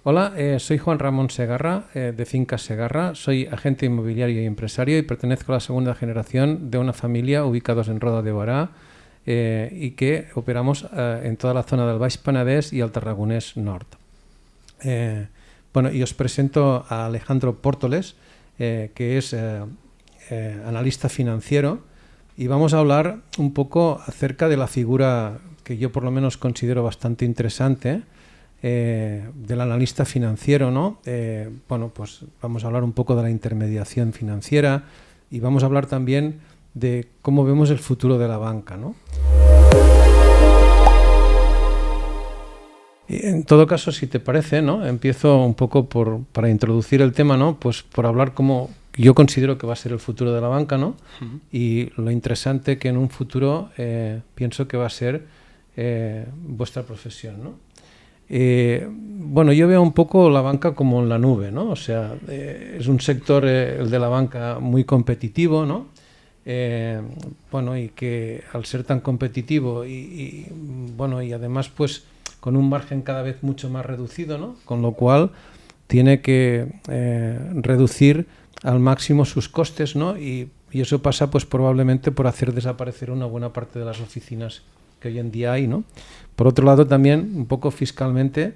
Hola, soy Juan Ramón Segarra, de Fincas Segarra. Soy agente inmobiliario y empresario y pertenezco a la segunda generación de una familia ubicados en Roda de Bará y que operamos en toda la zona del Baix Penedès y el Tarragonés Nord. Y os presento a Alejandro Pórtoles, que es analista financiero, y vamos a hablar un poco acerca de la figura que yo por lo menos considero bastante interesante, del analista financiero, ¿no? Pues vamos a hablar un poco de la intermediación financiera y vamos a hablar también de cómo vemos el futuro de la banca, ¿no? Y en todo caso, si te parece, ¿no? Empiezo un poco para introducir el tema, ¿no? Pues por hablar cómo yo considero que va a ser el futuro de la banca, ¿no? Uh-huh. Y lo interesante que en un futuro pienso que va a ser vuestra profesión, ¿no? Yo veo un poco la banca como en la nube, ¿no? O sea, es un sector, el de la banca, muy competitivo, ¿no? Y que al ser tan competitivo y además pues con un margen cada vez mucho más reducido, ¿no? Con lo cual tiene que reducir al máximo sus costes, ¿no? Y eso pasa pues probablemente por hacer desaparecer una buena parte de las oficinas que hoy en día hay, ¿no? Por otro lado, también, un poco fiscalmente,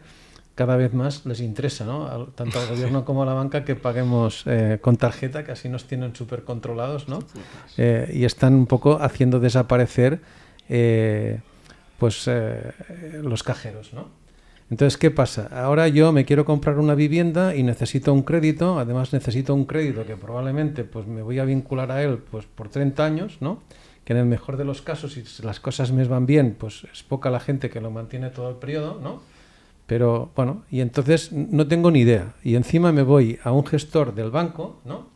cada vez más les interesa, ¿no? Tanto al gobierno como a la banca que paguemos con tarjeta, que así nos tienen súper controlados, ¿no? Y están un poco haciendo desaparecer los cajeros, ¿no? Entonces, ¿qué pasa? Ahora yo me quiero comprar una vivienda y necesito un crédito, además necesito un crédito que probablemente pues me voy a vincular a él pues por 30 años, ¿no? Que en el mejor de los casos, si las cosas me van bien, pues es poca la gente que lo mantiene todo el periodo, ¿no? Pero bueno, y entonces no tengo ni idea. Y encima me voy a un gestor del banco, ¿no?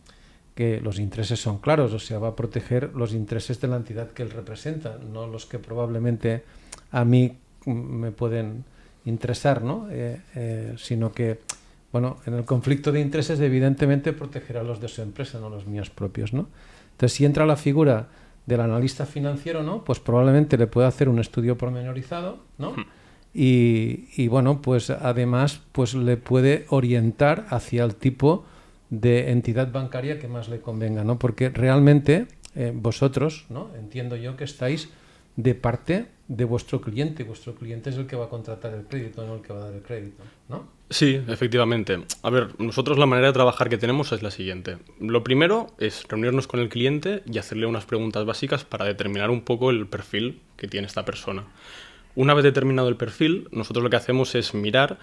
Que los intereses son claros, o sea, va a proteger los intereses de la entidad que él representa, no los que probablemente a mí me pueden interesar, ¿no? Sino que, bueno, en el conflicto de intereses evidentemente protegerá los de su empresa, no los míos propios, ¿no? Entonces, si entra la figura del analista financiero, ¿no? Pues probablemente le pueda hacer un estudio pormenorizado, ¿no? Y bueno, pues además pues le puede orientar hacia el tipo de entidad bancaria que más le convenga, ¿no? Porque realmente vosotros, ¿no? Entiendo yo que estáis de parte de vuestro cliente. Vuestro cliente es el que va a contratar el crédito, no el que va a dar el crédito, ¿no? Sí, efectivamente. A ver, nosotros la manera de trabajar que tenemos es la siguiente. Lo primero es reunirnos con el cliente y hacerle unas preguntas básicas para determinar un poco el perfil que tiene esta persona. Una vez determinado el perfil, nosotros lo que hacemos es mirar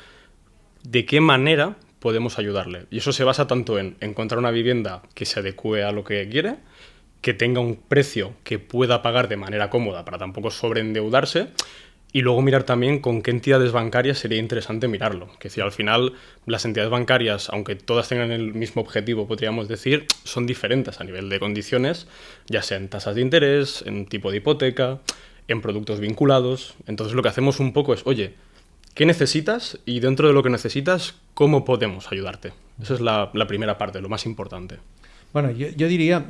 de qué manera podemos ayudarle. Y eso se basa tanto en encontrar una vivienda que se adecue a lo que quiere, que tenga un precio que pueda pagar de manera cómoda para tampoco sobreendeudarse, y luego mirar también con qué entidades bancarias sería interesante mirarlo. Que es decir, al final las entidades bancarias, aunque todas tengan el mismo objetivo, podríamos decir, son diferentes a nivel de condiciones, ya sea en tasas de interés, en tipo de hipoteca, en productos vinculados. Entonces lo que hacemos un poco es, oye, ¿qué necesitas? Y dentro de lo que necesitas, ¿cómo podemos ayudarte? Esa es la primera parte, lo más importante. Bueno, yo diría,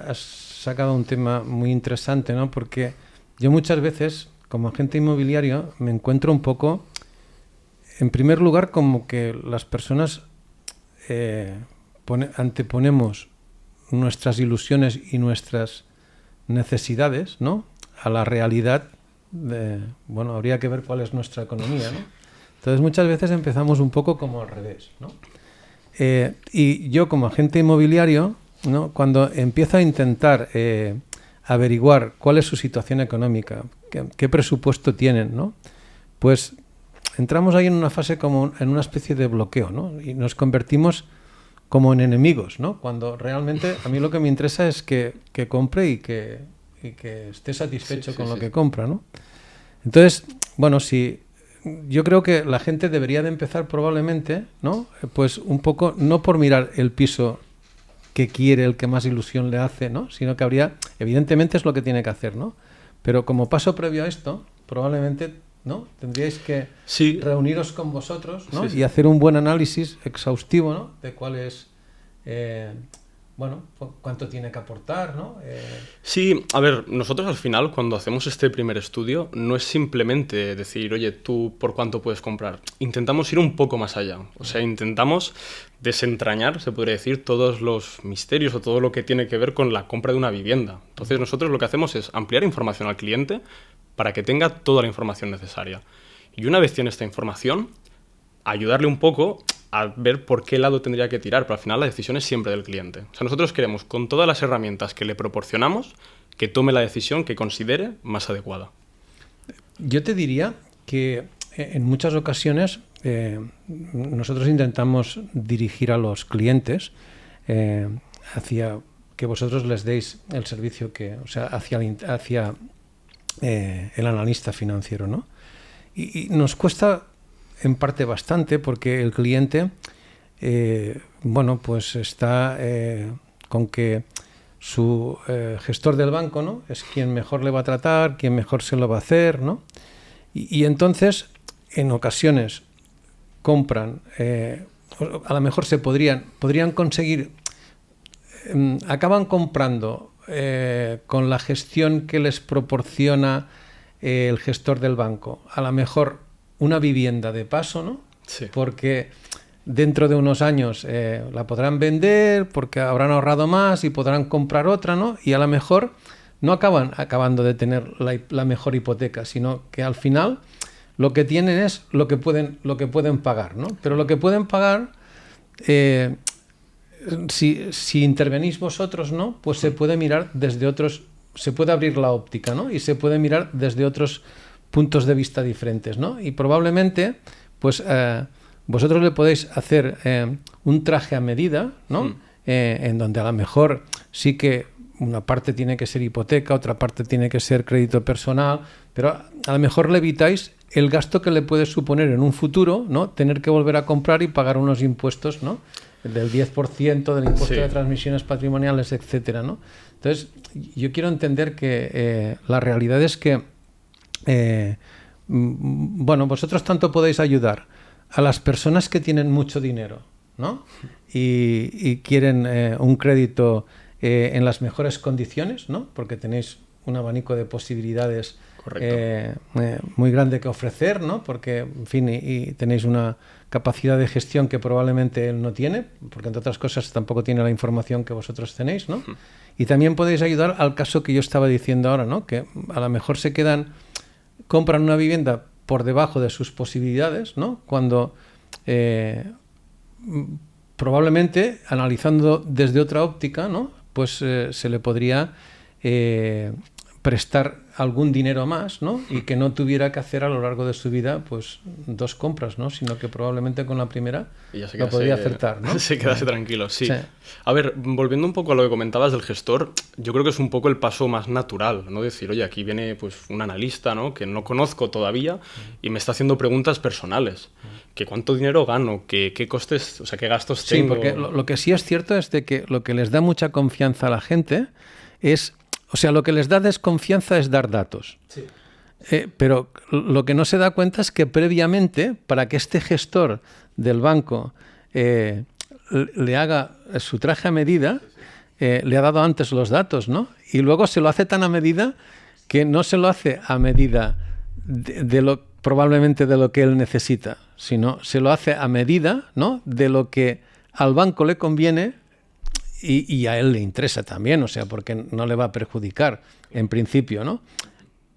has sacado un tema muy interesante, ¿no? Porque yo muchas veces, como agente inmobiliario, me encuentro un poco, en primer lugar, como que las personas anteponemos nuestras ilusiones y nuestras necesidades, ¿no? A la realidad habría que ver cuál es nuestra economía, ¿no? Entonces muchas veces empezamos un poco como al revés, ¿no? Y yo como agente inmobiliario, ¿no? Cuando empiezo a intentar averiguar cuál es su situación económica, qué presupuesto tienen, ¿no? Pues entramos ahí en una fase como en una especie de bloqueo, ¿no? Y nos convertimos como en enemigos, ¿no? Cuando realmente a mí lo que me interesa es que compre y que esté satisfecho con lo que compra, ¿no? Entonces, bueno, yo creo que la gente debería de empezar probablemente, ¿no? Pues un poco, no por mirar el piso que quiere, el que más ilusión le hace, ¿no? Sino que evidentemente es lo que tiene que hacer, ¿no? Pero como paso previo a esto, probablemente, ¿no? Tendríais que reuniros con vosotros, ¿no? Y hacer un buen análisis exhaustivo, ¿no? De cuál es bueno, cuánto tiene que aportar, ¿no? Sí, a ver, nosotros al final cuando hacemos este primer estudio no es simplemente decir, oye, tú por cuánto puedes comprar. Intentamos ir un poco más allá. O sea, intentamos desentrañar, se podría decir, todos los misterios o todo lo que tiene que ver con la compra de una vivienda. Entonces nosotros lo que hacemos es ampliar información al cliente para que tenga toda la información necesaria. Y una vez tiene esta información, ayudarle un poco a ver por qué lado tendría que tirar, pero al final la decisión es siempre del cliente. O sea, nosotros queremos, con todas las herramientas que le proporcionamos, que tome la decisión que considere más adecuada. Yo te diría que en muchas ocasiones nosotros intentamos dirigir a los clientes hacia que vosotros les deis el servicio o sea, hacia el analista financiero, ¿no? Y nos cuesta en parte bastante porque el cliente, bueno, pues está con que su gestor del banco, ¿no? Es quien mejor le va a tratar, quien mejor se lo va a hacer, ¿no? Y entonces, en ocasiones, compran, a lo mejor podrían conseguir, acaban comprando con la gestión que les proporciona el gestor del banco, a lo mejor una vivienda de paso, ¿no? Sí. Porque dentro de unos años la podrán vender, porque habrán ahorrado más y podrán comprar otra, ¿no? Y a lo mejor no acaban acabando de tener la mejor hipoteca, sino que al final lo que tienen es lo que pueden pagar, ¿no? Pero lo que pueden pagar, si intervenís vosotros, ¿no? Pues se puede mirar desde otros, se puede abrir la óptica, ¿no? Y se puede mirar desde otros puntos de vista diferentes, ¿no? Y probablemente, pues vosotros le podéis hacer un traje a medida, ¿no? En donde a lo mejor sí que una parte tiene que ser hipoteca, otra parte tiene que ser crédito personal, pero a lo mejor le evitáis el gasto que le puede suponer en un futuro, ¿no? Tener que volver a comprar y pagar unos impuestos, ¿no? Del 10% del impuesto Sí. de transmisiones patrimoniales, etcétera, ¿no? Entonces, yo quiero entender que la realidad es que bueno, vosotros tanto podéis ayudar a las personas que tienen mucho dinero, ¿no? Y quieren un crédito en las mejores condiciones, ¿no? Porque tenéis un abanico de posibilidades muy grande que ofrecer, ¿no? Porque, en fin, y tenéis una capacidad de gestión que probablemente él no tiene, porque entre otras cosas tampoco tiene la información que vosotros tenéis, ¿no? Y también podéis ayudar al caso que yo estaba diciendo ahora, ¿no? Que a lo mejor compran una vivienda por debajo de sus posibilidades, ¿no? Cuando probablemente, analizando desde otra óptica, ¿no? Pues se le podría prestar algún dinero más, ¿no? Y que no tuviera que hacer a lo largo de su vida pues 2 compras, ¿no? Sino que probablemente con la primera lo podría acertar, ¿no? Se quedase tranquilo, sí. Sí. A ver, volviendo un poco a lo que comentabas del gestor, yo creo que es un poco el paso más natural, ¿no? Decir, oye, aquí viene pues un analista, ¿no? Que no conozco todavía y me está haciendo preguntas personales. ¿Que cuánto dinero gano? ¿Qué costes, o sea, qué gastos tengo? Sí, porque lo que sí es cierto es de que lo que les da mucha confianza a la gente es... O sea, lo que les da desconfianza es dar datos. Sí. Pero lo que no se da cuenta es que previamente, para que este gestor del banco le haga su traje a medida, le ha dado antes los datos, ¿no? Y luego se lo hace tan a medida que no se lo hace a medida probablemente de lo que él necesita, sino se lo hace a medida, ¿no? De lo que al banco le conviene y a él le interesa también, o sea, porque no le va a perjudicar en principio, ¿no?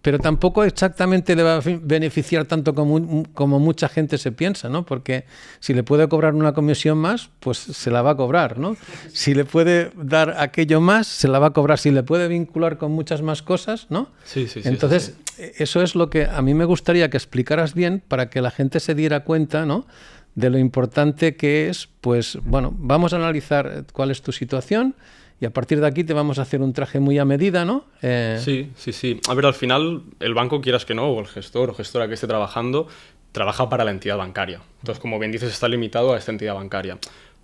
Pero tampoco exactamente le va a beneficiar tanto como mucha gente se piensa, ¿no? Porque si le puede cobrar una comisión más, pues se la va a cobrar, ¿no? Si le puede dar aquello más, se la va a cobrar. Si le puede vincular con muchas más cosas, ¿no? Sí. Entonces, eso es lo que a mí me gustaría que explicaras bien para que la gente se diera cuenta, ¿no? De lo importante que es, pues, bueno, vamos a analizar cuál es tu situación y a partir de aquí te vamos a hacer un traje muy a medida, ¿no? Sí. A ver, al final, el banco, quieras que no, o el gestor o gestora que esté trabajando, trabaja para la entidad bancaria. Entonces, como bien dices, está limitado a esta entidad bancaria.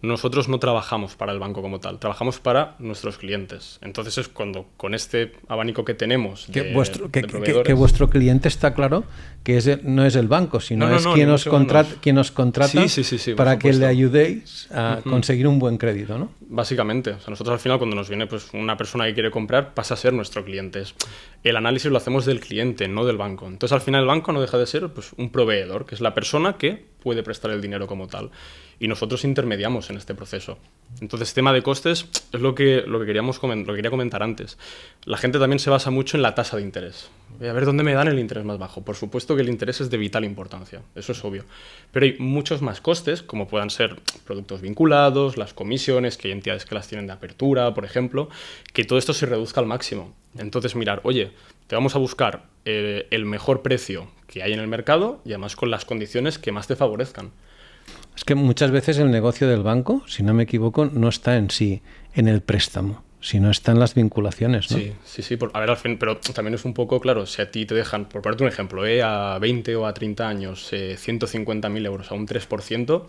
nosotros no trabajamos para el banco como tal, trabajamos para nuestros clientes. Entonces es cuando con este abanico que tenemos de proveedores... Que vuestro cliente está claro que no es el banco, sino es quien os contrata para que le ayudéis a conseguir un buen crédito, ¿no? Básicamente. O sea, nosotros al final cuando nos viene pues, una persona que quiere comprar pasa a ser nuestro cliente. El análisis lo hacemos del cliente, no del banco. Entonces al final el banco no deja de ser pues, un proveedor, que es la persona que puede prestar el dinero como tal. Y nosotros intermediamos en este proceso. Entonces, tema de costes es lo que quería comentar antes. La gente también se basa mucho en la tasa de interés. A ver dónde me dan el interés más bajo. Por supuesto que el interés es de vital importancia, eso es obvio. Pero hay muchos más costes, como puedan ser productos vinculados, las comisiones, que hay entidades que las tienen de apertura, por ejemplo, que todo esto se reduzca al máximo. Entonces, mirar, oye, te vamos a buscar el mejor precio que hay en el mercado y además con las condiciones que más te favorezcan. Es que muchas veces el negocio del banco, si no me equivoco, no está en sí, en el préstamo, sino está en las vinculaciones, ¿no? Sí. A ver, al fin, pero también es un poco, claro, si a ti te dejan, por ponerte un ejemplo, a 20 o a 30 años, 150.000 euros a un 3%,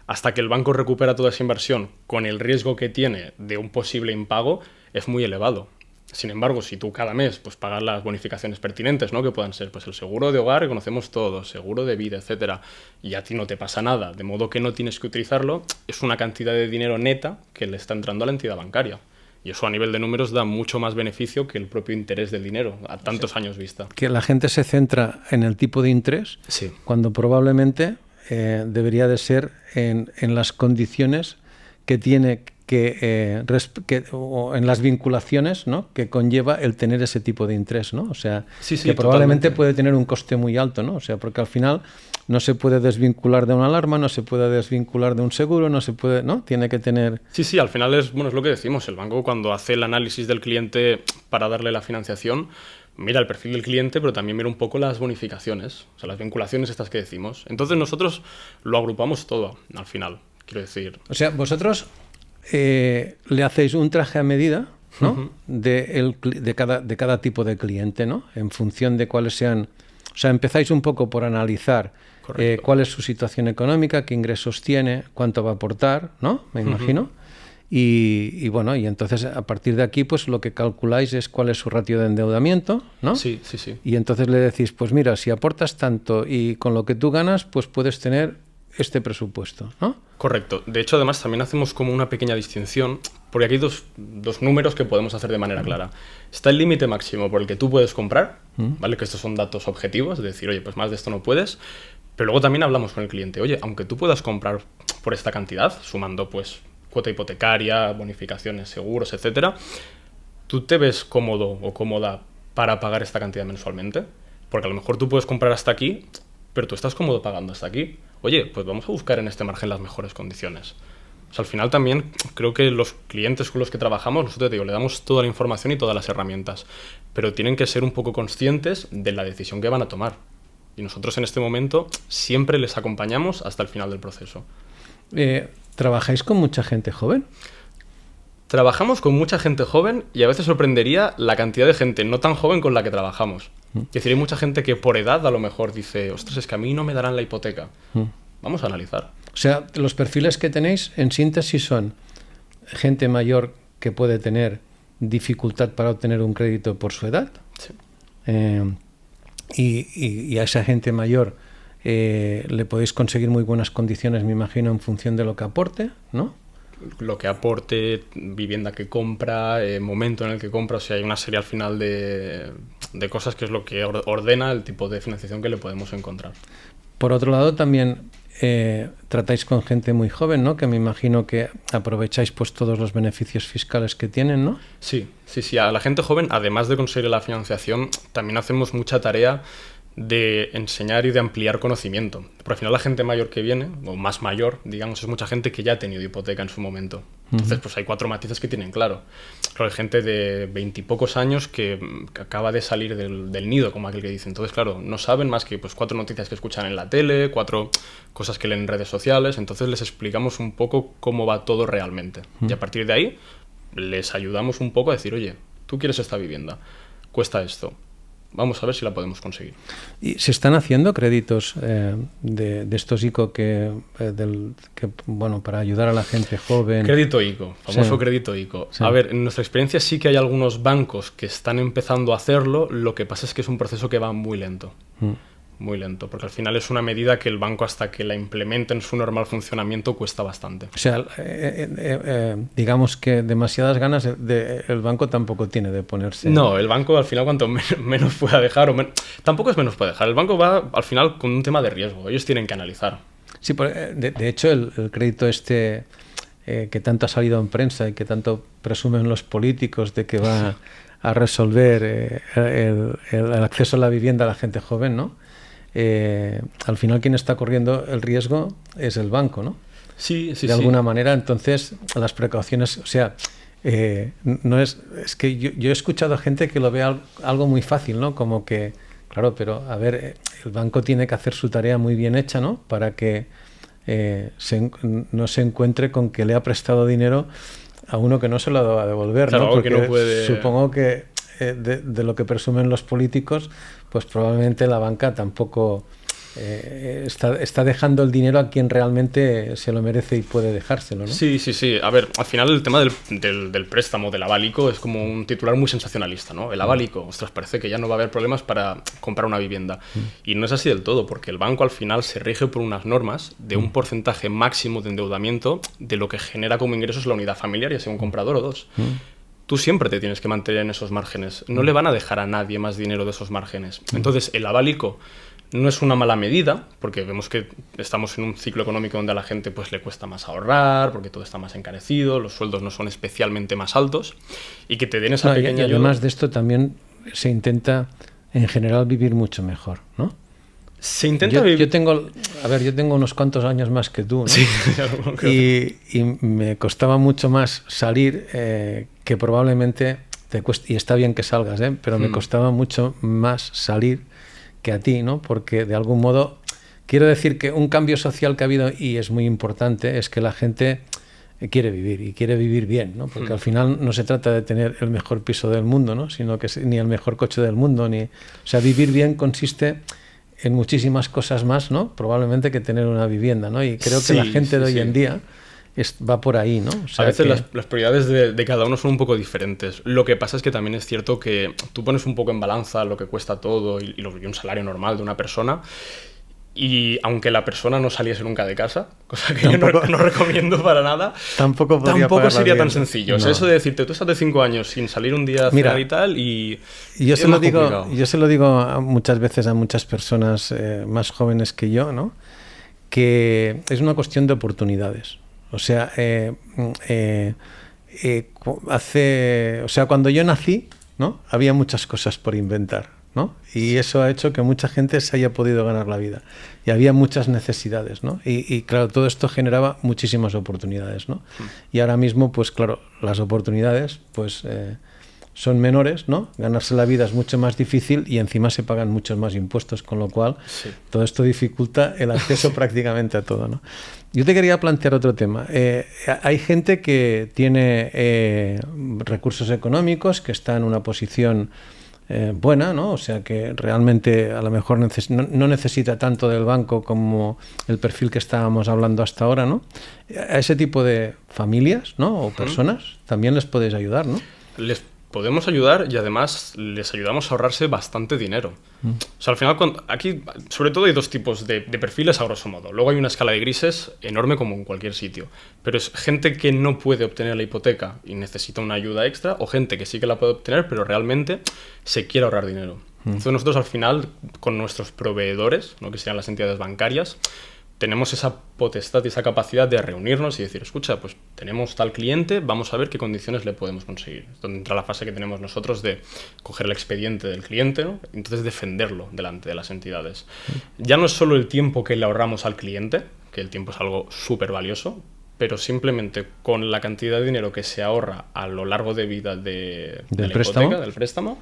hasta que el banco recupera toda esa inversión con el riesgo que tiene de un posible impago, es muy elevado. Sin embargo, si tú cada mes pues, pagas las bonificaciones pertinentes, ¿no? Que puedan ser pues, el seguro de hogar, que conocemos todos, seguro de vida, etcétera, y a ti no te pasa nada, de modo que no tienes que utilizarlo, es una cantidad de dinero neta que le está entrando a la entidad bancaria. Y eso a nivel de números da mucho más beneficio que el propio interés del dinero, a tantos años vista. Que la gente se centra en el tipo de interés, cuando probablemente debería de ser en las condiciones que tiene o en las vinculaciones, ¿no? Que conlleva el tener ese tipo de interés, ¿no? O sea, que probablemente puede tener un coste muy alto, ¿no? O sea, porque al final no se puede desvincular de una alarma, no se puede desvincular de un seguro, no se puede, ¿no? Tiene que tener... Sí, al final es lo que decimos. El banco cuando hace el análisis del cliente para darle la financiación, mira el perfil del cliente, pero también mira un poco las bonificaciones, o sea, las vinculaciones estas que decimos. Entonces nosotros lo agrupamos todo al final, quiero decir. O sea, vosotros... le hacéis un traje a medida, ¿no? de cada tipo de cliente, ¿no? En función de cuáles sean... O sea, empezáis un poco por analizar cuál es su situación económica, qué ingresos tiene, cuánto va a aportar, ¿no? Me imagino. Y bueno, y entonces a partir de aquí, pues lo que calculáis es cuál es su ratio de endeudamiento, ¿no? Sí. Y entonces le decís, pues mira, si aportas tanto y con lo que tú ganas, pues puedes tener este presupuesto, ¿no? Correcto. De hecho, además, también hacemos como una pequeña distinción, porque aquí hay dos números que podemos hacer de manera clara. Está el límite máximo por el que tú puedes comprar, ¿vale? Que estos son datos objetivos, es decir, oye, pues más de esto no puedes. Pero luego también hablamos con el cliente, oye, aunque tú puedas comprar por esta cantidad, sumando pues cuota hipotecaria, bonificaciones, seguros, etcétera, ¿tú te ves cómodo o cómoda para pagar esta cantidad mensualmente? Porque a lo mejor tú puedes comprar hasta aquí, pero tú estás cómodo pagando hasta aquí. Oye, pues vamos a buscar en este margen las mejores condiciones. O sea, al final también creo que los clientes con los que trabajamos, nosotros le damos toda la información y todas las herramientas, pero tienen que ser un poco conscientes de la decisión que van a tomar. Y nosotros en este momento siempre les acompañamos hasta el final del proceso. ¿Trabajáis con mucha gente joven? Trabajamos con mucha gente joven y a veces sorprendería la cantidad de gente no tan joven con la que trabajamos. Es decir, hay mucha gente que por edad a lo mejor dice, ostras, es que a mí no me darán la hipoteca. Vamos a analizar. O sea, los perfiles que tenéis en síntesis son gente mayor que puede tener dificultad para obtener un crédito por su edad. Sí. Y a esa gente mayor le podéis conseguir muy buenas condiciones, me imagino, en función de lo que aporte, ¿no? Lo que aporte, vivienda que compra, momento en el que compra, o sea, hay una serie al final de cosas que es lo que ordena el tipo de financiación que le podemos encontrar. Por otro lado, también tratáis con gente muy joven, ¿no? Que me imagino que aprovecháis pues todos los beneficios fiscales que tienen, ¿no? Sí. A la gente joven, además de conseguir la financiación, también hacemos mucha tarea de enseñar y de ampliar conocimiento. Porque al final la gente mayor que viene, o más mayor, digamos, es mucha gente que ya ha tenido hipoteca en su momento. Entonces, pues hay 4 matices que tienen claro. Claro, hay gente de 20 y pocos años que acaba de salir del nido, como aquel que dice. Entonces, claro, no saben más que pues 4 noticias que escuchan en la tele, 4 cosas que leen en redes sociales. Entonces les explicamos un poco cómo va todo realmente. Y a partir de ahí les ayudamos un poco a decir, oye, tú quieres esta vivienda, cuesta esto. vamos a ver si la podemos conseguir. ¿Y se están haciendo créditos de estos ICO bueno, para ayudar a la gente joven? Crédito ICO, famoso Sí. crédito ICO. Sí. A ver, en nuestra experiencia sí que hay algunos bancos que están empezando a hacerlo, lo que pasa es que es un proceso que va muy lento. Muy lento, porque al final es una medida que el banco, hasta que la implemente en su normal funcionamiento, cuesta bastante. O sea, digamos que demasiadas ganas el banco tampoco tiene de ponerse... No, el banco al final cuanto menos pueda dejar, tampoco es menos puede dejar, el banco va al final con un tema de riesgo, ellos tienen que analizar. Sí, de hecho el crédito que tanto ha salido en prensa y que tanto presumen los políticos de que va a resolver el acceso a la vivienda a la gente joven, ¿no? Al final quien está corriendo el riesgo es el banco, ¿no? Sí, de alguna manera. Entonces las precauciones, o sea, no es que yo he escuchado a gente que lo ve algo muy fácil, ¿no? Como que, claro, pero a ver, el banco tiene que hacer su tarea muy bien hecha, ¿no? Para que no se encuentre con que le ha prestado dinero a uno que no se lo va a devolver, claro, ¿no? Porque que no puede... supongo que de lo que presumen los políticos, pues probablemente la banca tampoco está dejando el dinero a quien realmente se lo merece y puede dejárselo, ¿no? Sí, sí, sí. A ver, al final el tema del préstamo, del aval ICO, es como un titular muy sensacionalista, ¿no? El aval ICO, ostras, parece que ya no va a haber problemas para comprar una vivienda. Y no es así del todo, porque el banco al final se rige por unas normas de un porcentaje máximo de endeudamiento de lo que genera como ingresos la unidad familiar, ya sea un comprador o dos. Tú siempre te tienes que mantener en esos márgenes. No le van a dejar a nadie más dinero de esos márgenes. Entonces, el aval ICO no es una mala medida, porque vemos que estamos en un ciclo económico donde a la gente pues le cuesta más ahorrar, porque todo está más encarecido, los sueldos no son especialmente más altos, y que te den esa pequeña ayuda. Y además de esto también se intenta, en general, vivir mucho mejor, ¿no? Se intenta vivir... Yo tengo unos cuantos años más que tú, ¿no? Sí, y me costaba mucho más salir que probablemente te cueste, y está bien que salgas, pero me costaba mucho más salir que a ti, ¿no? Porque de algún modo quiero decir que un cambio social que ha habido, y es muy importante, es que la gente quiere vivir y quiere vivir bien, ¿no? Porque al final no se trata de tener el mejor piso del mundo, ¿no? Sino que ni el mejor coche del mundo, o sea, vivir bien consiste en muchísimas cosas más, ¿no? Probablemente que tener una vivienda, ¿no? Y creo que la gente de hoy en día va por ahí, ¿no? O sea, a veces las prioridades de cada uno son un poco diferentes. Lo que pasa es que también es cierto que tú pones un poco en balanza lo que cuesta todo y un salario normal de una persona, y aunque la persona no saliese nunca de casa, cosa que yo no recomiendo para nada, tampoco sería tan sencillo. No. O sea, eso de decirte, tú estás de 5 años sin salir un día a cenar y tal, y yo se lo digo muchas veces a muchas personas más jóvenes que yo, ¿no? Que es una cuestión de oportunidades. O sea, cuando yo nací, ¿no? Había muchas cosas por inventar, ¿no? Y eso ha hecho que mucha gente se haya podido ganar la vida. Y había muchas necesidades, ¿no? Y claro, todo esto generaba muchísimas oportunidades, ¿no? Y ahora mismo, pues claro, las oportunidades, pues son menores, ¿no? Ganarse la vida es mucho más difícil y encima se pagan muchos más impuestos, con lo cual todo esto dificulta el acceso prácticamente a todo, ¿no? Yo te quería plantear otro tema. Hay gente que tiene recursos económicos, que está en una posición buena, ¿no? O sea, que realmente a lo mejor no necesita tanto del banco como el perfil que estábamos hablando hasta ahora, ¿no? A ese tipo de familias, ¿no? O personas también les podéis ayudar, ¿no? Les podemos ayudar y además les ayudamos a ahorrarse bastante dinero. O sea, al final, aquí sobre todo hay dos tipos de perfiles a grosso modo. Luego hay una escala de grises enorme como en cualquier sitio. Pero es gente que no puede obtener la hipoteca y necesita una ayuda extra, o gente que sí que la puede obtener pero realmente se quiere ahorrar dinero. Entonces nosotros al final, con nuestros proveedores, ¿no? Que serían las entidades bancarias, tenemos esa potestad y esa capacidad de reunirnos y decir, escucha, pues tenemos tal cliente, vamos a ver qué condiciones le podemos conseguir. Es donde entra la fase que tenemos nosotros de coger el expediente del cliente, ¿no? Y entonces defenderlo delante de las entidades. Ya no es solo el tiempo que le ahorramos al cliente, que el tiempo es algo súper valioso, pero simplemente con la cantidad de dinero que se ahorra a lo largo de vida de la hipoteca, del préstamo,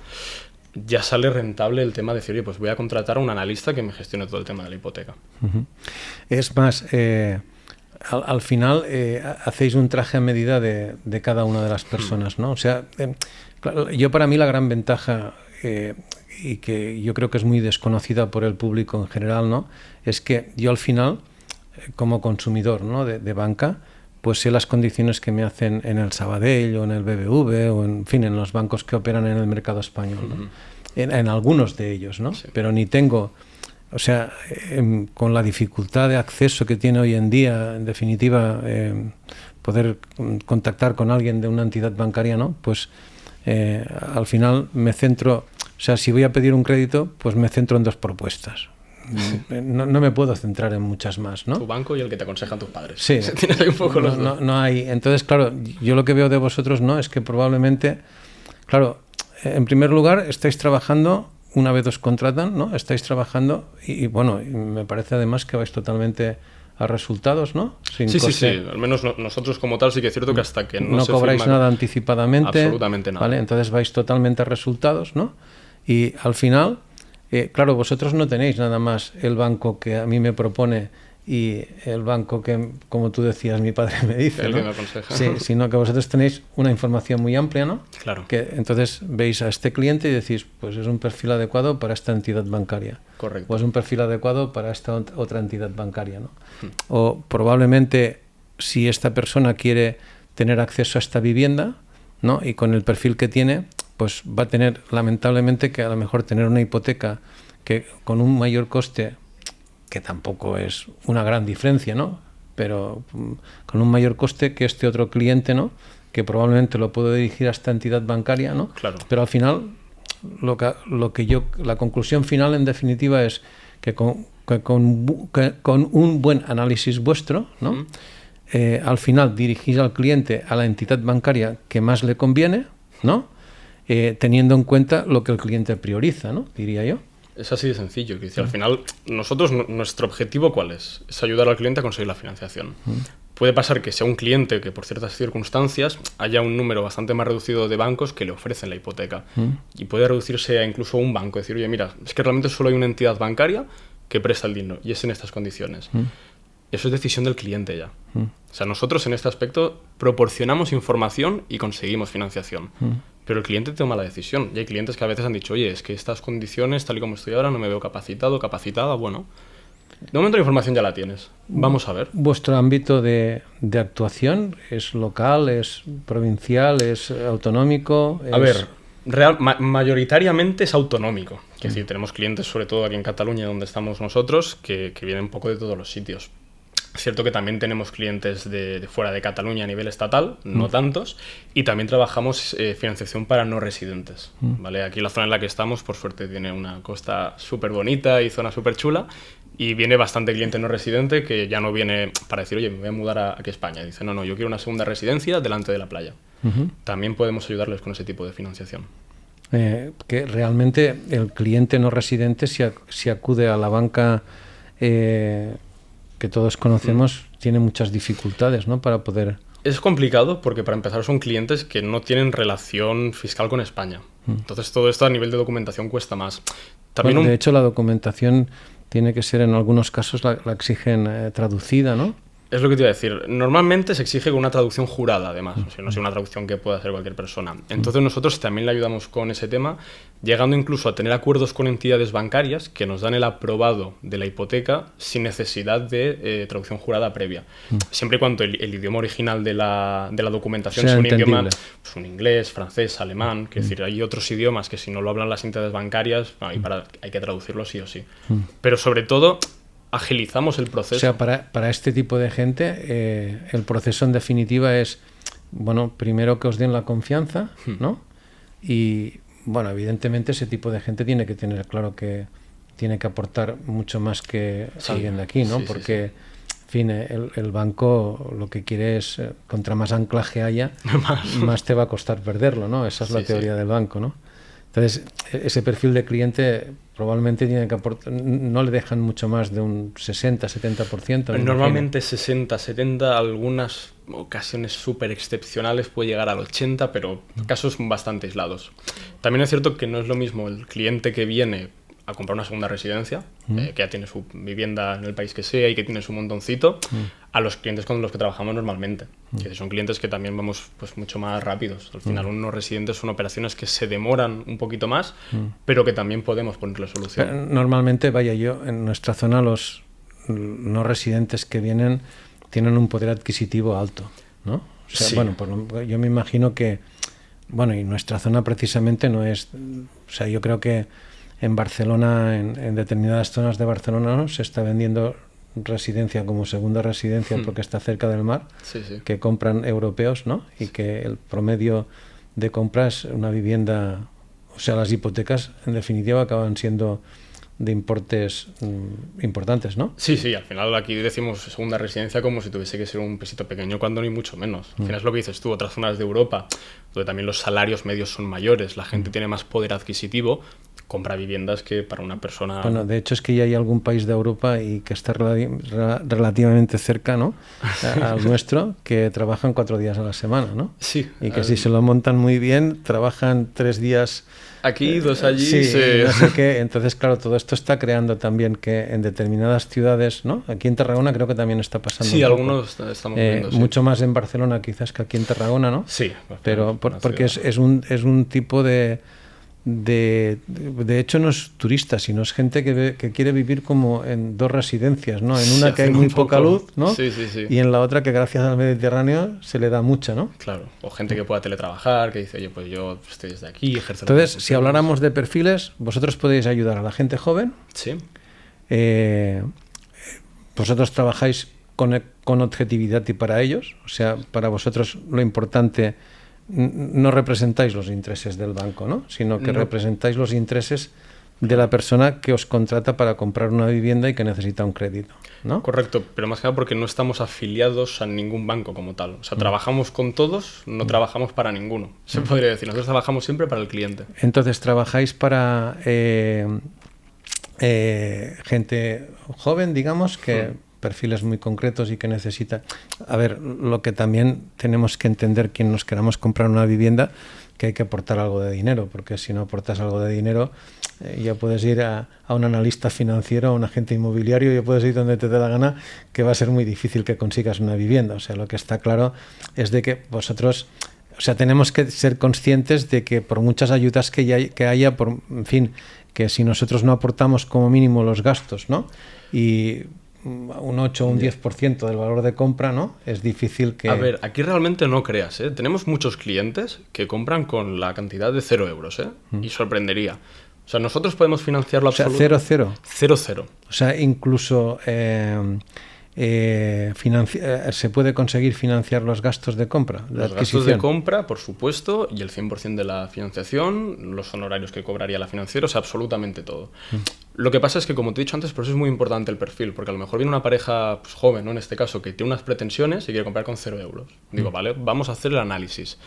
ya sale rentable el tema de decir, oye, pues voy a contratar a un analista que me gestione todo el tema de la hipoteca. Es más, al final hacéis un traje a medida de cada una de las personas, ¿no? O sea, claro, para mí la gran ventaja, y que yo creo que es muy desconocida por el público en general, ¿no? Es que yo al final, como consumidor, ¿no? de banca, pues sé las condiciones que me hacen en el Sabadell o en el BBV o en fin, en los bancos que operan en el mercado español, ¿no? En algunos de ellos, ¿no? Sí. Pero ni tengo, o sea, con la dificultad de acceso que tiene hoy en día, en definitiva, poder contactar con alguien de una entidad bancaria, ¿no? Pues al final me centro, o sea, si voy a pedir un crédito, pues me centro en 2 propuestas. No me puedo centrar en muchas más, ¿no? Tu banco y el que te aconsejan tus padres. Sí. Tienes ahí un poco los dos. No hay. Entonces, claro, yo lo que veo de vosotros, ¿no? Es que probablemente, claro, en primer lugar, estáis trabajando, una vez os contratan, ¿no? Estáis trabajando y bueno, y me parece además que vais totalmente a resultados, ¿no? Sin Sí, coste. Al menos nosotros como tal sí que es cierto que hasta que no No se cobráis firma nada anticipadamente. absolutamente nada. ¿Vale? Entonces vais totalmente a resultados, ¿no? Y al final, claro, vosotros no tenéis nada más el banco que a mí me propone y el banco que, como tú decías, mi padre me dice, El ¿no? que me aconseja. Sí, sino que vosotros tenéis una información muy amplia, ¿no? Claro. Que entonces veis a este cliente y decís, pues es un perfil adecuado para esta entidad bancaria. Correcto. O es un perfil adecuado para esta otra entidad bancaria, ¿no? O probablemente si esta persona quiere tener acceso a esta vivienda, ¿no? Y con el perfil que tiene, pues va a tener, lamentablemente, que a lo mejor tener una hipoteca que con un mayor coste, que tampoco es una gran diferencia, ¿no? Pero con un mayor coste que este otro cliente, ¿no? Que probablemente lo puedo dirigir a esta entidad bancaria, ¿no? Claro. Pero al final, la conclusión final, en definitiva, es que con un buen análisis vuestro, ¿no? Al final dirigís al cliente a la entidad bancaria que más le conviene, ¿no? Teniendo en cuenta lo que el cliente prioriza, ¿no? Diría yo. Es así de sencillo. Que al final, nosotros, nuestro objetivo, ¿cuál es? Es ayudar al cliente a conseguir la financiación. Puede pasar que sea un cliente que, por ciertas circunstancias, haya un número bastante más reducido de bancos que le ofrecen la hipoteca. Y puede reducirse a incluso un banco. Decir, oye, mira, es que realmente solo hay una entidad bancaria que presta el dinero y es en estas condiciones. Eso es decisión del cliente ya. O sea, nosotros en este aspecto proporcionamos información y conseguimos financiación. Pero el cliente toma la decisión. Y hay clientes que a veces han dicho, oye, es que estas condiciones, tal y como estoy ahora, no me veo capacitado, capacitada. Bueno, de momento la información ya la tienes. Vamos a ver. ¿Vuestro ámbito de actuación es local, es provincial, es autonómico? A ver, mayoritariamente es autonómico. Es decir, tenemos clientes, sobre todo aquí en Cataluña, donde estamos nosotros, que vienen un poco de todos los sitios. Es cierto que también tenemos clientes de fuera de Cataluña a nivel estatal, no tantos, y también trabajamos financiación para no residentes. ¿Vale? Aquí la zona en la que estamos, por suerte, tiene una costa súper bonita y zona súper chula, y viene bastante cliente no residente que ya no viene para decir, oye, me voy a mudar aquí a España. Y dice, no, yo quiero una segunda residencia delante de la playa. También podemos ayudarles con ese tipo de financiación. Que realmente el cliente no residente, si acude a la banca que todos conocemos, tiene muchas dificultades, ¿no? Para poder... Es complicado porque, para empezar, son clientes que no tienen relación fiscal con España. Entonces, todo esto a nivel de documentación cuesta más. También bueno, de hecho, la documentación tiene que ser, en algunos casos, la exigen traducida, ¿no? Es lo que te iba a decir. Normalmente se exige con una traducción jurada, además. O sea, no es una traducción que pueda hacer cualquier persona. Entonces nosotros también le ayudamos con ese tema, llegando incluso a tener acuerdos con entidades bancarias que nos dan el aprobado de la hipoteca sin necesidad de traducción jurada previa. Siempre y cuando el idioma original de la documentación sea un idioma, pues un inglés, francés, alemán. Es decir, hay otros idiomas que si no lo hablan las entidades bancarias, hay que traducirlo sí o sí. Pero sobre todo, agilizamos el proceso. O sea, para este tipo de gente, el proceso en definitiva es, bueno, primero que os den la confianza, ¿no? Y, bueno, evidentemente ese tipo de gente tiene que tener claro que tiene que aportar mucho más que alguien de aquí, ¿no? Porque, en fin, el banco lo que quiere es, contra más anclaje haya, más te va a costar perderlo, ¿no? Esa es la teoría del banco, ¿no? Entonces, ese perfil de cliente probablemente tiene que aportar, no le dejan mucho más de un 60-70%. Normalmente 60-70%, algunas ocasiones súper excepcionales puede llegar al 80%, pero casos bastante aislados. También es cierto que no es lo mismo el cliente que viene a comprar una segunda residencia, que ya tiene su vivienda en el país que sea y que tiene su montoncito, a los clientes con los que trabajamos normalmente. Que son clientes que también vamos pues mucho más rápidos. Al final, unos residentes son operaciones que se demoran un poquito más, pero que también podemos ponerle solución. Pero normalmente, vaya, yo en nuestra zona los no residentes que vienen tienen un poder adquisitivo alto, ¿no? O sea, Sí. bueno, yo me imagino que, bueno, y nuestra zona precisamente no es, o sea, yo creo que en Barcelona, en determinadas zonas de Barcelona, ¿no?, se está vendiendo residencia como segunda residencia porque está cerca del mar, Sí, sí. que compran europeos, ¿no? Y que el promedio de compra es una vivienda, o sea, las hipotecas en definitiva acaban siendo de importes importantes, ¿no? Sí, sí, al final aquí decimos segunda residencia como si tuviese que ser un pesito pequeño cuando ni mucho menos. Al final es lo que dices tú, otras zonas de Europa, donde también los salarios medios son mayores, la gente tiene más poder adquisitivo, compra viviendas que para una persona... Bueno, de hecho es que ya hay algún país de Europa y que está relativamente cerca, ¿no?, al nuestro, que trabajan 4 días a la semana, ¿no? Sí. Y que si se lo montan muy bien, trabajan 3 días... Aquí, 2 allí... Sí, se... no sé qué. Entonces, claro, todo esto está creando también que en determinadas ciudades, ¿no? Aquí en Tarragona creo que también está pasando Sí, un poco. algunos estamos viendo, sí. Mucho más en Barcelona quizás que aquí en Tarragona, ¿no? Sí. Pero porque es un tipo de hecho no es turista, sino es gente que quiere vivir como en 2 residencias, ¿no? En una Sí, que hay hacen muy un poco... poca luz, ¿no? Sí, sí, sí. Y en la otra que gracias al Mediterráneo se le da mucha, ¿no? Claro, o gente que pueda teletrabajar, que dice, oye, pues yo estoy desde aquí, ejerzo... Entonces, si habláramos de perfiles, vosotros podéis ayudar a la gente joven. Sí. Vosotros trabajáis con objetividad y para ellos, o sea, para vosotros lo importante, no representáis los intereses del banco, ¿no?, sino que representáis los intereses de la persona que os contrata para comprar una vivienda y que necesita un crédito, ¿no? Correcto, pero más que nada porque no estamos afiliados a ningún banco como tal. O sea, trabajamos con todos, no trabajamos para ninguno. Se podría decir, nosotros trabajamos siempre para el cliente. Entonces, trabajáis para gente joven, digamos, que perfiles muy concretos y que necesita... A ver, lo que también tenemos que entender quien nos queramos comprar una vivienda, que hay que aportar algo de dinero, porque si no aportas algo de dinero, ya puedes ir a un analista financiero, a un agente inmobiliario, ya puedes ir donde te dé la gana, que va a ser muy difícil que consigas una vivienda. O sea, lo que está claro es de que vosotros... O sea, tenemos que ser conscientes de que por muchas ayudas que haya, en fin, que si nosotros no aportamos como mínimo los gastos, ¿no?, y un 8 o un 10% del valor de compra, ¿no?, es difícil que... A ver, aquí realmente no creas, ¿eh? Tenemos muchos clientes que compran con la cantidad de 0 euros, ¿eh? Y sorprendería. O sea, nosotros podemos financiarlo O sea, absoluto. 0. 0. O sea, incluso se puede conseguir financiar los gastos de compra, de Los adquisición. gastos de compra, por supuesto, y el 100% de la financiación, los honorarios que cobraría la financiera, o sea, absolutamente todo. Lo que pasa es que, como te he dicho antes, por eso es muy importante el perfil, porque a lo mejor viene una pareja pues, joven, ¿no?, en este caso, que tiene unas pretensiones y quiere comprar con 0 euros. Digo, vale, vamos a hacer el análisis.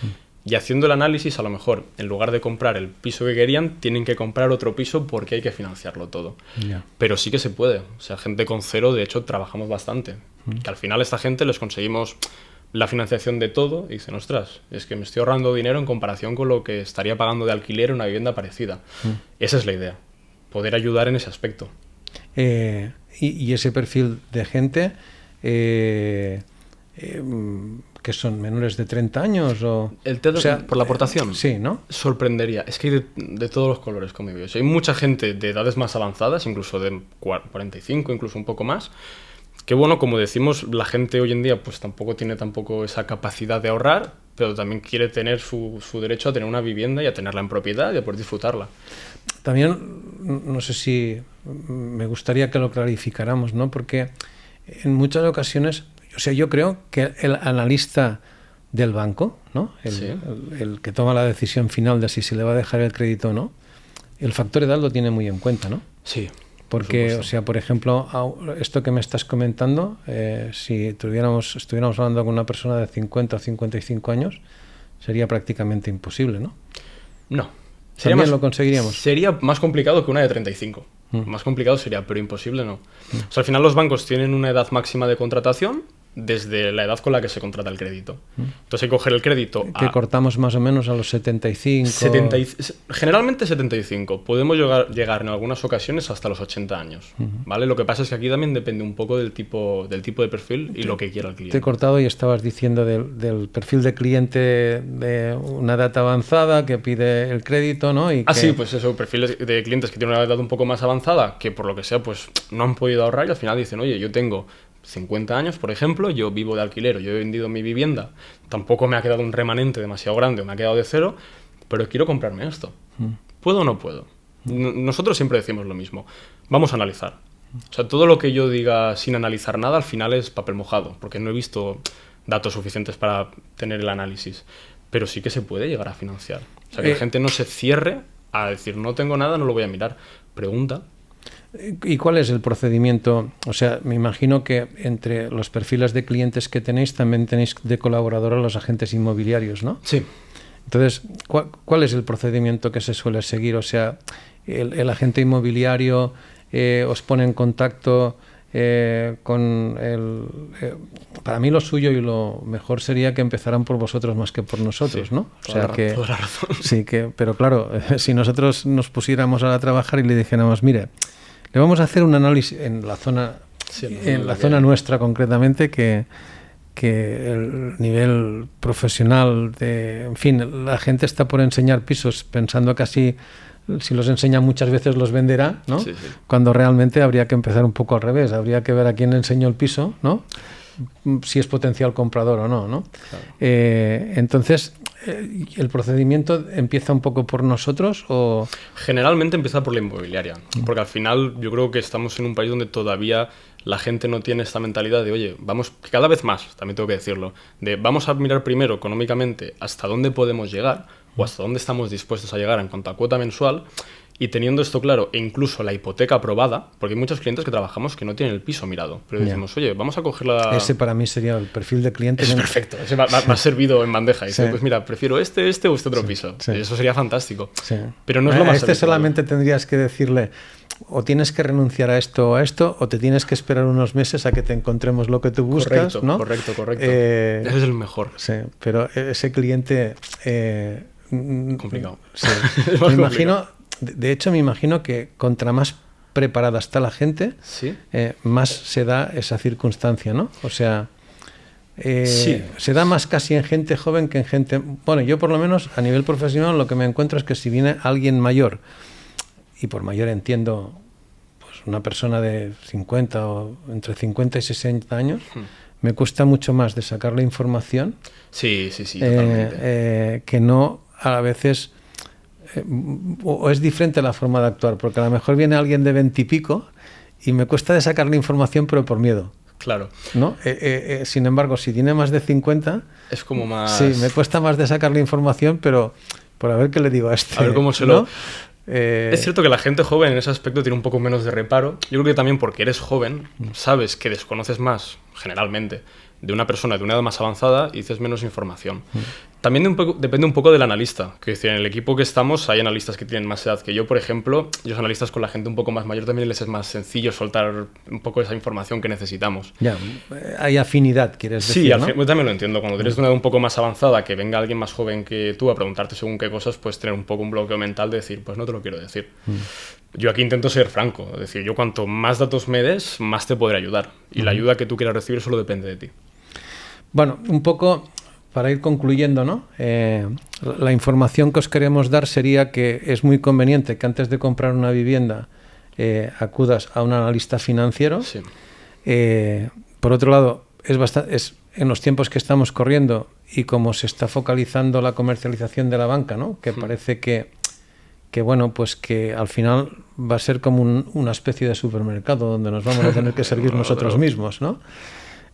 Y haciendo el análisis, a lo mejor, en lugar de comprar el piso que querían, tienen que comprar otro piso porque hay que financiarlo todo. Ya. Pero sí que se puede. O sea, gente con 0, de hecho, trabajamos bastante. Que al final a esta gente les conseguimos la financiación de todo y dicen, ostras, es que me estoy ahorrando dinero en comparación con lo que estaría pagando de alquiler en una vivienda parecida. Esa es la idea, poder ayudar en ese aspecto. Y ese perfil de gente... que son menores de 30 años o sea, por la aportación. Sí, ¿no? Sorprendería. Es que hay de todos los colores, como digo. O sea, hay mucha gente de edades más avanzadas, incluso de 45, incluso un poco más, que bueno, como decimos, la gente hoy en día pues tampoco tiene esa capacidad de ahorrar, pero también quiere tener su derecho a tener una vivienda y a tenerla en propiedad y a poder disfrutarla. También, no sé si me gustaría que lo clarificáramos, ¿no? Porque en muchas ocasiones... O sea, yo creo que el analista del banco, ¿no?, el que toma la decisión final de si se le va a dejar el crédito o no, el factor edad lo tiene muy en cuenta, ¿no? Sí. Porque, o sea, por ejemplo, esto que me estás comentando, si estuviéramos hablando con una persona de 50 o 55 años, sería prácticamente imposible, ¿no? No. ¿También lo conseguiríamos? Sería más complicado que una de 35. Más complicado sería, pero imposible no. O sea, al final los bancos tienen una edad máxima de contratación desde la edad con la que se contrata el crédito. Entonces hay que coger el crédito que cortamos más o menos a los 75. Generalmente 75. Podemos llegar en algunas ocasiones hasta los 80 años. ¿Vale? Lo que pasa es que aquí también depende un poco del tipo de perfil y lo que quiera el cliente. Te he cortado y estabas diciendo del perfil de cliente de una edad avanzada que pide el crédito, ¿no? Sí, pues eso, perfiles de clientes que tienen una edad un poco más avanzada, que por lo que sea pues no han podido ahorrar y al final dicen, oye, yo tengo 50 años, por ejemplo, yo vivo de alquiler, yo he vendido mi vivienda, tampoco me ha quedado un remanente demasiado grande o me ha quedado de cero, pero quiero comprarme esto. ¿Puedo o no puedo? Nosotros siempre decimos lo mismo. Vamos a analizar. O sea, todo lo que yo diga sin analizar nada al final es papel mojado, porque no he visto datos suficientes para tener el análisis. Pero sí que se puede llegar a financiar. O sea, que la gente no se cierre a decir, no tengo nada, no lo voy a mirar. Pregunta. ¿Y cuál es el procedimiento? O sea, me imagino que entre los perfiles de clientes que tenéis también tenéis de colaborador a los agentes inmobiliarios, ¿no? Sí. Entonces, ¿cuál es el procedimiento que se suele seguir? O sea, el agente inmobiliario os pone en contacto con el... para mí lo suyo y lo mejor sería que empezaran por vosotros más que por nosotros, sí, ¿no? O sea que... Toda la razón. Sí, pero claro, si nosotros nos pusiéramos a trabajar y le dijéramos, mire, le vamos a hacer un análisis en la zona, zona nuestra concretamente, que el nivel profesional en fin, la gente está por enseñar pisos pensando casi si los enseña muchas veces los venderá, ¿no? Sí, sí. Cuando realmente habría que empezar un poco al revés, habría que ver a quién le enseñó el piso, ¿no? Si es potencial comprador o no, ¿no? Claro. Entonces, ¿el procedimiento empieza un poco por nosotros o...? Generalmente empieza por la inmobiliaria, porque al final yo creo que estamos en un país donde todavía la gente no tiene esta mentalidad de, oye, vamos, cada vez más, también tengo que decirlo, de vamos a mirar primero económicamente hasta dónde podemos llegar o hasta dónde estamos dispuestos a llegar en cuanto a cuota mensual. Y teniendo esto claro, e incluso la hipoteca aprobada, porque hay muchos clientes que trabajamos que no tienen el piso mirado, pero decimos, oye, vamos a coger la... Ese para mí sería el perfil de cliente. Es perfecto, ese va servido en bandeja. Y dice, pues mira, prefiero este o este otro piso. Sí. Eso sería fantástico. Sí. Pero no es lo más habitual. habitual. Solamente tendrías que decirle, o tienes que renunciar a esto o a esto, o te tienes que esperar unos meses a que te encontremos lo que tú buscas, Correcto, ¿no? correcto. Ese es el mejor. Sí, pero ese cliente... complicado. Sí. Me imagino... De hecho, me imagino que contra más preparada está la gente, ¿Sí? Más se da esa circunstancia, ¿no? O sea, sí. Se da más casi en gente joven que en gente... Bueno, yo por lo menos a nivel profesional lo que me encuentro es que si viene alguien mayor, y por mayor entiendo pues una persona de 50 o entre 50 y 60 años, me cuesta mucho más de sacarle información. Sí, totalmente. Que no a veces... o es diferente la forma de actuar, porque a lo mejor viene alguien de 20 y pico y me cuesta de sacarle información pero por miedo. Claro. ¿No? Sin embargo, si tiene más de 50... Es como más... Sí, me cuesta más de sacarle información, pero por a ver qué le digo a este. A ver cómo se ¿no? lo... Es cierto que la gente joven en ese aspecto tiene un poco menos de reparo. Yo creo que también porque eres joven, sabes que desconoces más, generalmente, de una persona de una edad más avanzada y dices menos información. También depende un poco del analista. Que decir, en el equipo que estamos hay analistas que tienen más edad que yo, por ejemplo. Los analistas con la gente un poco más mayor también les es más sencillo soltar un poco esa información que necesitamos. Ya, hay afinidad, quieres decir, sí, ¿no? yo también lo entiendo. Cuando tienes una edad un poco más avanzada, que venga alguien más joven que tú a preguntarte según qué cosas, pues tener un poco un bloqueo mental de decir, pues no te lo quiero decir. Yo aquí intento ser franco. Es decir, yo cuanto más datos me des, más te podré ayudar. Y la ayuda que tú quieras recibir solo depende de ti. Bueno, un poco para ir concluyendo, ¿no? La información que os queremos dar sería que es muy conveniente que antes de comprar una vivienda acudas a un analista financiero. Sí. Por otro lado, es en los tiempos que estamos corriendo y como se está focalizando la comercialización de la banca, ¿no? Que parece que bueno, pues que al final va a ser como una especie de supermercado donde nos vamos a tener que servir nosotros mismos, ¿no?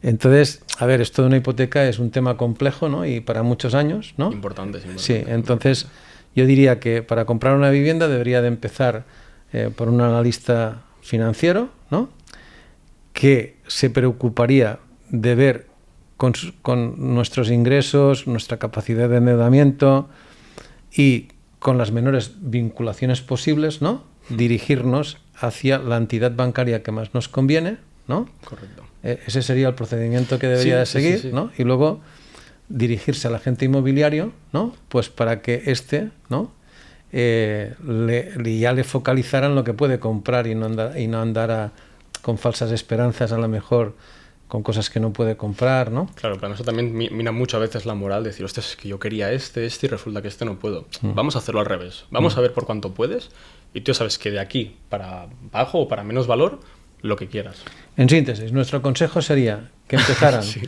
Entonces, a ver, esto de una hipoteca es un tema complejo, ¿no? Y para muchos años, ¿no? Importante. Sí, entonces yo diría que para comprar una vivienda debería de empezar por un analista financiero, ¿no? Que se preocuparía de ver con nuestros ingresos, nuestra capacidad de endeudamiento y con las menores vinculaciones posibles, ¿no? Dirigirnos hacia la entidad bancaria que más nos conviene, ¿no? Correcto. Ese sería el procedimiento que debería de seguir, sí. ¿no? Y luego dirigirse al agente inmobiliario, ¿no? Pues para que ¿no? Ya le focalizaran lo que puede comprar y no andar con falsas esperanzas, a lo mejor con cosas que no puede comprar, ¿no? Claro, para eso también mira muchas veces la moral, decir, hostia, es que yo quería este y resulta que este no puedo. Vamos a hacerlo al revés. Vamos a ver por cuánto puedes y tú sabes que de aquí para bajo o para menos valor, lo que quieras. En síntesis, nuestro consejo sería que empezaran Sí.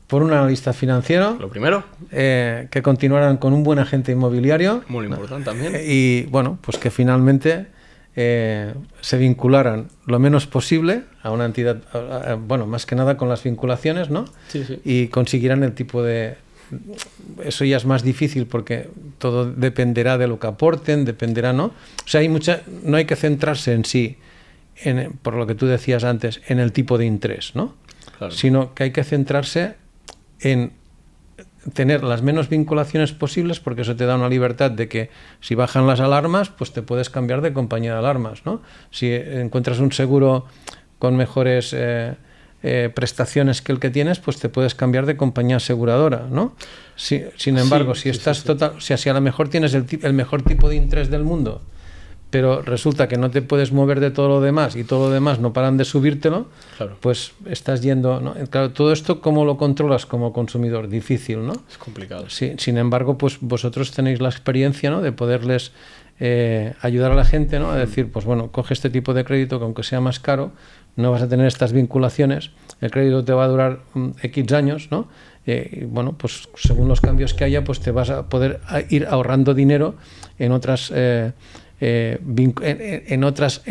por un analista financiero, Lo primero, que continuaran con un buen agente inmobiliario muy importante también. y, bueno, pues que finalmente se vincularan lo menos posible a una entidad, bueno, más que nada con las vinculaciones, ¿no? Sí, sí. Y consiguieran el tipo de... Eso ya es más difícil porque todo dependerá de lo que aporten, dependerá, ¿no? O sea, no hay que centrarse en sí, por lo que tú decías antes, en el tipo de interés, ¿no? Claro. Sino que hay que centrarse en tener las menos vinculaciones posibles, porque eso te da una libertad de que si bajan las alarmas, pues te puedes cambiar de compañía de alarmas, ¿no? Si encuentras un seguro con mejores prestaciones que el que tienes, pues te puedes cambiar de compañía aseguradora, ¿no? Sin embargo, si estás total, o sea, si a lo mejor tienes el mejor tipo de interés del mundo, pero resulta que no te puedes mover de todo lo demás y todo lo demás no paran de subírtelo, Claro. pues estás yendo, ¿no? Claro, todo esto, ¿cómo lo controlas como consumidor? Difícil, ¿no? Es complicado. Sí, sin embargo, pues vosotros tenéis la experiencia, ¿no? De poderles ayudar a la gente, ¿no? A decir, pues bueno, coge este tipo de crédito que aunque sea más caro, no vas a tener estas vinculaciones, el crédito te va a durar X años, ¿no? Y bueno, pues según los cambios que haya, pues te vas a poder ir ahorrando dinero en otras... en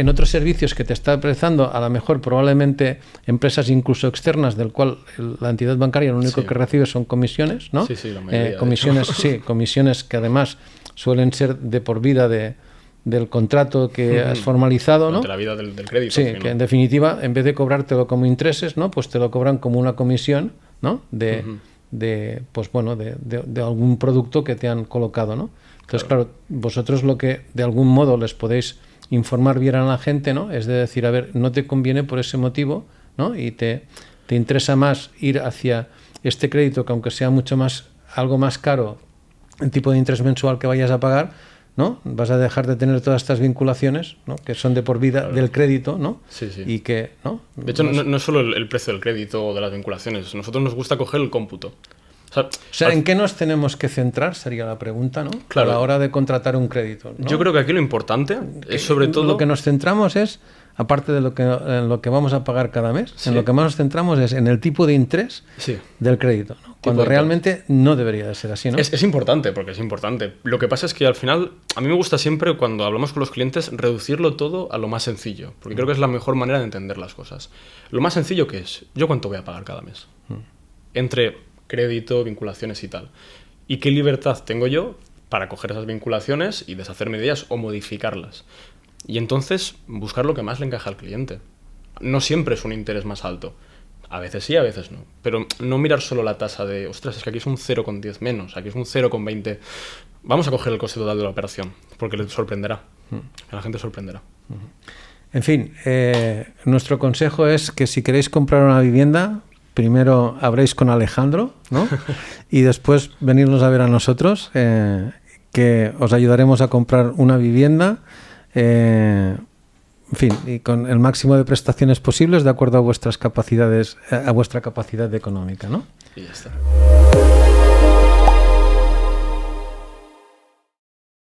otros servicios que te está prestando, a lo mejor probablemente empresas incluso externas, del cual la entidad bancaria lo único que recibe son comisiones, ¿no? Sí, la mayoría, comisiones, sí, comisiones que además suelen ser de por vida del contrato que has formalizado, ¿no? De la vida del crédito. Sí, que en definitiva, en vez de cobrártelo como intereses, ¿no? Pues te lo cobran como una comisión, ¿no? Pues bueno, de algún producto que te han colocado, ¿no? Entonces, claro, vosotros lo que de algún modo les podéis informar bien a la gente, ¿no? Es de decir, a ver, no te conviene por ese motivo, ¿no? Y te interesa más ir hacia este crédito que aunque sea algo más caro, el tipo de interés mensual que vayas a pagar, ¿no? Vas a dejar de tener todas estas vinculaciones, ¿no? Que son de por vida del crédito, ¿no? Sí. Y que, ¿no? De hecho, no es solo el precio del crédito o de las vinculaciones. A nosotros nos gusta coger el cómputo. O sea, ¿en qué nos tenemos que centrar? Sería la pregunta, ¿no? Claro. A la hora de contratar un crédito, ¿no? Yo creo que aquí lo importante es sobre todo... Lo que nos centramos es, aparte de en lo que vamos a pagar cada mes, en lo que más nos centramos es en el tipo de interés del crédito, ¿no? Cuando realmente no debería de ser así, ¿no? Es importante, porque es importante. Lo que pasa es que al final, a mí me gusta siempre, cuando hablamos con los clientes, reducirlo todo a lo más sencillo, porque creo que es la mejor manera de entender las cosas. Lo más sencillo que es, ¿yo cuánto voy a pagar cada mes? Entre crédito, vinculaciones y tal. ¿Y qué libertad tengo yo para coger esas vinculaciones y deshacerme de ellas o modificarlas? Y entonces buscar lo que más le encaja al cliente. No siempre es un interés más alto. A veces sí, a veces no. Pero no mirar solo la tasa de, ostras, es que aquí es un 0,10 menos, aquí es un 0,20. Vamos a coger el coste total de la operación, porque le sorprenderá. A la gente sorprenderá. En fin, nuestro consejo es que si queréis comprar una vivienda, primero habréis con Alejandro, ¿no? Y después venirnos a ver a nosotros, que os ayudaremos a comprar una vivienda, en fin, y con el máximo de prestaciones posibles de acuerdo a vuestras capacidades, a vuestra capacidad económica, ¿no? Y ya está.